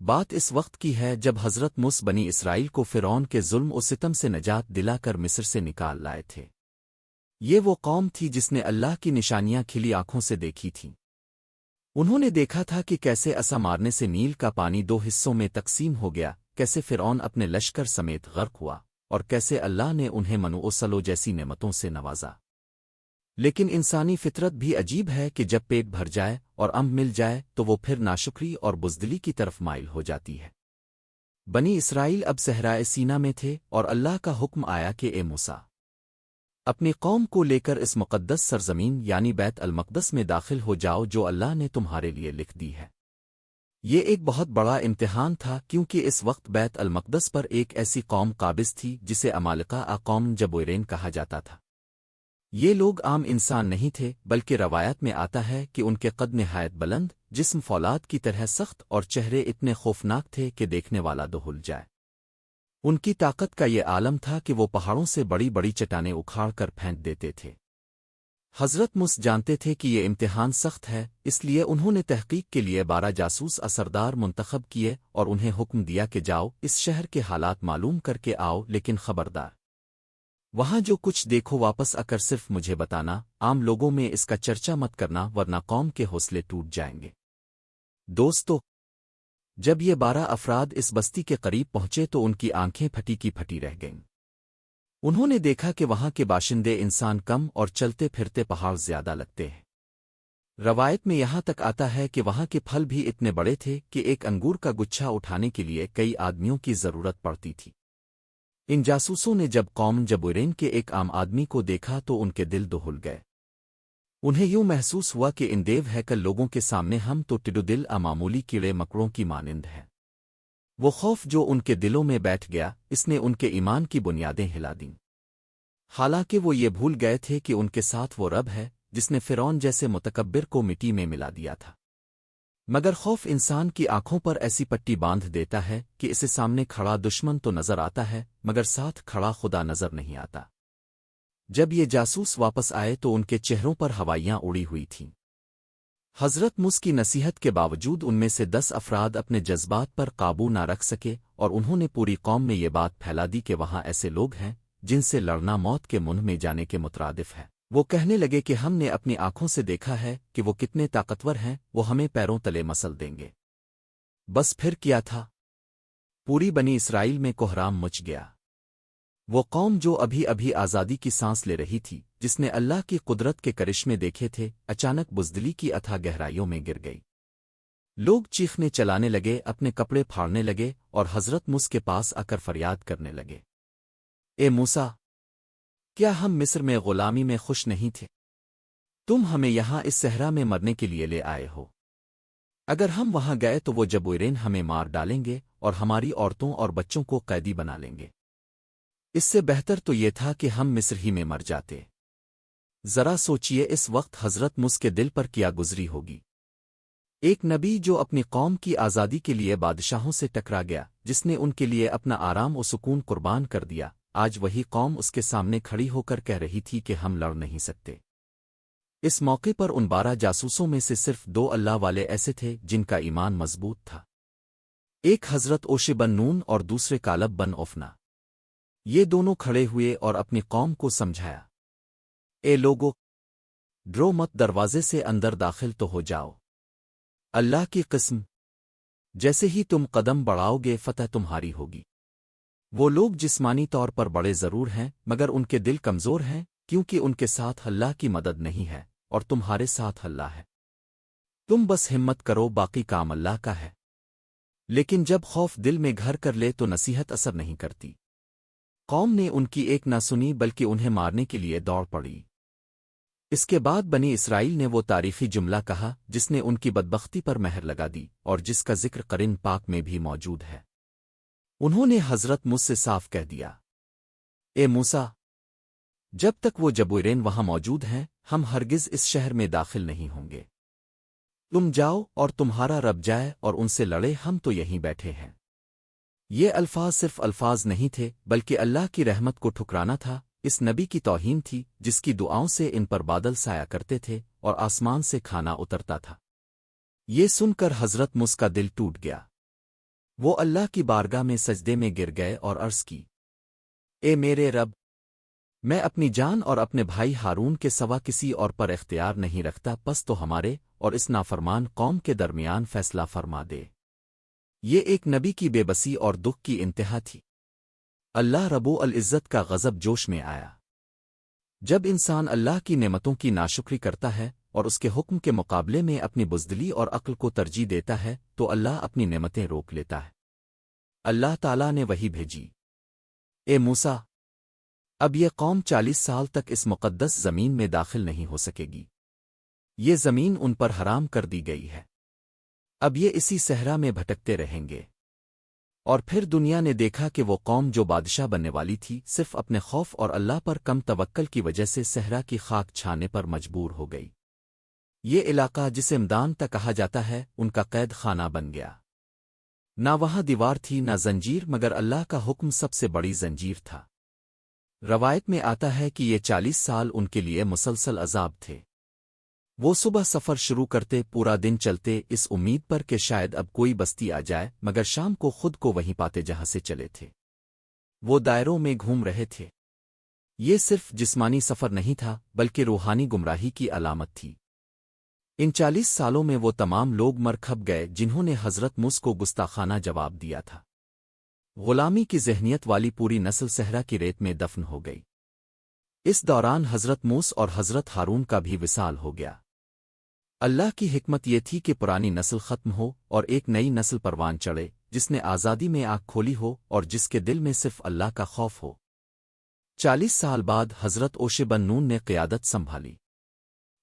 بات اس وقت کی ہے جب حضرت موسی بنی اسرائیل کو فرعون کے ظلم و ستم سے نجات دلا کر مصر سے نکال لائے تھے۔ یہ وہ قوم تھی جس نے اللہ کی نشانیاں کھلی آنکھوں سے دیکھی تھیں۔ انہوں نے دیکھا تھا کہ کیسے عصا مارنے سے نیل کا پانی دو حصوں میں تقسیم ہو گیا، کیسے فرعون اپنے لشکر سمیت غرق ہوا، اور کیسے اللہ نے انہیں منو و سلو جیسی نعمتوں سے نوازا۔ لیکن انسانی فطرت بھی عجیب ہے کہ جب پیٹ بھر جائے اور امن مل جائے تو وہ پھر ناشکری اور بزدلی کی طرف مائل ہو جاتی ہے۔ بنی اسرائیل اب صحرائے سینا میں تھے اور اللہ کا حکم آیا کہ اے موسیٰ، اپنی قوم کو لے کر اس مقدس سرزمین یعنی بیت المقدس میں داخل ہو جاؤ جو اللہ نے تمہارے لیے لکھ دی ہے۔ یہ ایک بہت بڑا امتحان تھا کیونکہ اس وقت بیت المقدس پر ایک ایسی قوم قابض تھی جسے عمالقہ قوم جبویرین کہا جاتا تھا۔ یہ لوگ عام انسان نہیں تھے بلکہ روایت میں آتا ہے کہ ان کے قد نہایت بلند، جسم فولاد کی طرح سخت اور چہرے اتنے خوفناک تھے کہ دیکھنے والا دہل جائے۔ ان کی طاقت کا یہ عالم تھا کہ وہ پہاڑوں سے بڑی بڑی چٹانیں اکھاڑ کر پھینک دیتے تھے۔ حضرت موسی جانتے تھے کہ یہ امتحان سخت ہے، اس لیے انہوں نے تحقیق کے لیے 12 جاسوس اثردار منتخب کیے اور انہیں حکم دیا کہ جاؤ اس شہر کے حالات معلوم کر کے آؤ، لیکن خبردار، وہاں جو کچھ دیکھو واپس آ کر صرف مجھے بتانا، عام لوگوں میں اس کا چرچا مت کرنا ورنہ قوم کے حوصلے ٹوٹ جائیں گے۔ دوستو، جب یہ 12 افراد اس بستی کے قریب پہنچے تو ان کی آنکھیں پھٹی کی پھٹی رہ گئیں۔ انہوں نے دیکھا کہ وہاں کے باشندے انسان کم اور چلتے پھرتے پہاڑ زیادہ لگتے ہیں۔ روایت میں یہاں تک آتا ہے کہ وہاں کے پھل بھی اتنے بڑے تھے کہ ایک انگور کا گچھا اٹھانے کے لیے کئی آدمیوں کی ضرورت پڑتی تھی۔ ان جاسوسوں نے جب قوم جبویرین کے ایک عام آدمی کو دیکھا تو ان کے دل دہل گئے۔ انہیں یوں محسوس ہوا کہ ان دیو ہیکل لوگوں کے سامنے ہم تو ٹڈو دل معمولی کیڑے مکڑوں کی مانند ہیں۔ وہ خوف جو ان کے دلوں میں بیٹھ گیا، اس نے ان کے ایمان کی بنیادیں ہلا دیں۔ حالانکہ وہ یہ بھول گئے تھے کہ ان کے ساتھ وہ رب ہے جس نے فرعون جیسے متکبر کو مٹی میں ملا دیا تھا۔ مگر خوف انسان کی آنکھوں پر ایسی پٹی باندھ دیتا ہے کہ اسے سامنے کھڑا دشمن تو نظر آتا ہے مگر ساتھ کھڑا خدا نظر نہیں آتا۔ جب یہ جاسوس واپس آئے تو ان کے چہروں پر ہوائیاں اڑی ہوئی تھیں۔ حضرت موسی کی نصیحت کے باوجود ان میں سے 10 افراد اپنے جذبات پر قابو نہ رکھ سکے اور انہوں نے پوری قوم میں یہ بات پھیلا دی کہ وہاں ایسے لوگ ہیں جن سے لڑنا موت کے منہ میں جانے کے مترادف ہے۔ وہ کہنے لگے کہ ہم نے اپنی آنکھوں سے دیکھا ہے کہ وہ کتنے طاقتور ہیں، وہ ہمیں پیروں تلے مسل دیں گے۔ بس پھر کیا تھا؟ پوری بنی اسرائیل میں کوہرام مچ گیا۔ وہ قوم جو ابھی ابھی آزادی کی سانس لے رہی تھی، جس نے اللہ کی قدرت کے کرشمے دیکھے تھے، اچانک بزدلی کی اتھا گہرائیوں میں گر گئی۔ لوگ چیخنے چلانے لگے، اپنے کپڑے پھاڑنے لگے اور حضرت موسی کے پاس آ کر فریاد کرنے لگے، اے موسیٰ، کیا ہم مصر میں غلامی میں خوش نہیں تھے؟ تم ہمیں یہاں اس صحرا میں مرنے کے لیے لے آئے ہو۔ اگر ہم وہاں گئے تو وہ جبویرین ہمیں مار ڈالیں گے اور ہماری عورتوں اور بچوں کو قیدی بنا لیں گے۔ اس سے بہتر تو یہ تھا کہ ہم مصر ہی میں مر جاتے۔ ذرا سوچئے اس وقت حضرت موسی کے دل پر کیا گزری ہوگی۔ ایک نبی جو اپنی قوم کی آزادی کے لیے بادشاہوں سے ٹکرا گیا، جس نے ان کے لیے اپنا آرام و سکون قربان کر دیا، آج وہی قوم اس کے سامنے کھڑی ہو کر کہہ رہی تھی کہ ہم لڑ نہیں سکتے۔ اس موقع پر ان 12 جاسوسوں میں سے صرف 2 اللہ والے ایسے تھے جن کا ایمان مضبوط تھا۔ ایک حضرت اوشے بن نون اور دوسرے کالب بن اوفنا۔ یہ دونوں کھڑے ہوئے اور اپنی قوم کو سمجھایا، اے لوگو، ڈرو مت، دروازے سے اندر داخل تو ہو جاؤ۔ اللہ کی قسم، جیسے ہی تم قدم بڑھاؤ گے فتح تمہاری ہوگی۔ وہ لوگ جسمانی طور پر بڑے ضرور ہیں مگر ان کے دل کمزور ہیں، کیونکہ ان کے ساتھ اللہ کی مدد نہیں ہے اور تمہارے ساتھ اللہ ہے۔ تم بس ہمت کرو، باقی کام اللہ کا ہے۔ لیکن جب خوف دل میں گھر کر لے تو نصیحت اثر نہیں کرتی۔ قوم نے ان کی ایک نہ سنی بلکہ انہیں مارنے کے لیے دوڑ پڑی۔ اس کے بعد بنی اسرائیل نے وہ تاریخی جملہ کہا جس نے ان کی بدبختی پر مہر لگا دی اور جس کا ذکر قرآن پاک میں بھی موجود ہے۔ انہوں نے حضرت موسی سے صاف کہہ دیا، اے موسیٰ، جب تک وہ جبویرین وہاں موجود ہیں ہم ہرگز اس شہر میں داخل نہیں ہوں گے۔ تم جاؤ اور تمہارا رب جائے اور ان سے لڑے، ہم تو یہیں بیٹھے ہیں۔ یہ الفاظ صرف الفاظ نہیں تھے بلکہ اللہ کی رحمت کو ٹھکرانا تھا، اس نبی کی توہین تھی جس کی دعاؤں سے ان پر بادل سایہ کرتے تھے اور آسمان سے کھانا اترتا تھا۔ یہ سن کر حضرت موسی کا دل ٹوٹ گیا۔ وہ اللہ کی بارگاہ میں سجدے میں گر گئے اور عرض کی، اے میرے رب، میں اپنی جان اور اپنے بھائی ہارون کے سوا کسی اور پر اختیار نہیں رکھتا، پس تو ہمارے اور اس نافرمان قوم کے درمیان فیصلہ فرما دے۔ یہ ایک نبی کی بے بسی اور دکھ کی انتہا تھی۔ اللہ رب العزت کا غضب جوش میں آیا۔ جب انسان اللہ کی نعمتوں کی ناشکری کرتا ہے اور اس کے حکم کے مقابلے میں اپنی بزدلی اور عقل کو ترجیح دیتا ہے تو اللہ اپنی نعمتیں روک لیتا ہے۔ اللہ تعالیٰ نے وحی بھیجی، اے موسیٰ، اب یہ قوم 40 سال تک اس مقدس زمین میں داخل نہیں ہو سکے گی۔ یہ زمین ان پر حرام کر دی گئی ہے۔ اب یہ اسی صحرا میں بھٹکتے رہیں گے۔ اور پھر دنیا نے دیکھا کہ وہ قوم جو بادشاہ بننے والی تھی صرف اپنے خوف اور اللہ پر کم توکل کی وجہ سے صحرا کی خاک چھانے پر مجبور ہو گئی۔ یہ علاقہ جسے مدان تک کہا جاتا ہے ان کا قید خانہ بن گیا۔ نہ وہاں دیوار تھی نہ زنجیر، مگر اللہ کا حکم سب سے بڑی زنجیر تھا۔ روایت میں آتا ہے کہ یہ 40 سال ان کے لیے مسلسل عذاب تھے۔ وہ صبح سفر شروع کرتے، پورا دن چلتے اس امید پر کہ شاید اب کوئی بستی آ جائے، مگر شام کو خود کو وہیں پاتے جہاں سے چلے تھے۔ وہ دائروں میں گھوم رہے تھے۔ یہ صرف جسمانی سفر نہیں تھا بلکہ روحانی گمراہی کی علامت تھی۔ ان 40 سالوں میں وہ تمام لوگ مر کھپ گئے جنہوں نے حضرت موسیٰ کو گستاخانہ جواب دیا تھا۔ غلامی کی ذہنیت والی پوری نسل صحرا کی ریت میں دفن ہو گئی۔ اس دوران حضرت موسیٰ اور حضرت ہارون کا بھی وصال ہو گیا۔ اللہ کی حکمت یہ تھی کہ پرانی نسل ختم ہو اور ایک نئی نسل پروان چڑھے، جس نے آزادی میں آنکھ کھولی ہو اور جس کے دل میں صرف اللہ کا خوف ہو۔ 40 سال بعد حضرت اوشے بن نون نے قیادت سنبھالی۔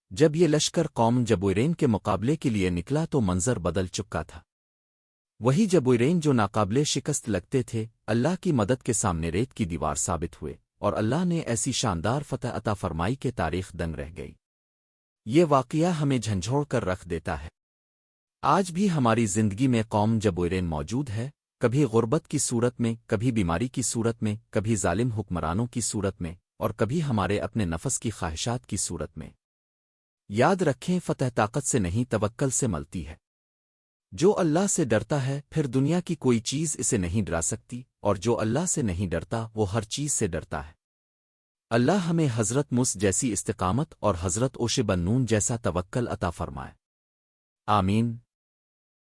جب یہ لشکر قوم جبویرین کے مقابلے کے لیے نکلا تو منظر بدل چکا تھا۔ وہی جبویرین جو ناقابل شکست لگتے تھے اللہ کی مدد کے سامنے ریت کی دیوار ثابت ہوئے، اور اللہ نے ایسی شاندار فتح عطا فرمائی کہ تاریخ دنگ رہ گئی۔ یہ واقعہ ہمیں جھنجھوڑ کر رکھ دیتا ہے۔ آج بھی ہماری زندگی میں قوم جبویرین موجود ہے، کبھی غربت کی صورت میں، کبھی بیماری کی صورت میں، کبھی ظالم حکمرانوں کی صورت میں، اور کبھی ہمارے اپنے نفس کی خواہشات کی صورت میں۔ یاد رکھیں، فتح طاقت سے نہیں توکل سے ملتی ہے۔ جو اللہ سے ڈرتا ہے پھر دنیا کی کوئی چیز اسے نہیں ڈرا سکتی، اور جو اللہ سے نہیں ڈرتا وہ ہر چیز سے ڈرتا ہے۔ اللہ ہمیں حضرت موسیٰ جیسی استقامت اور حضرت اوشے بن نون جیسا توکل عطا فرمائے۔ آمین۔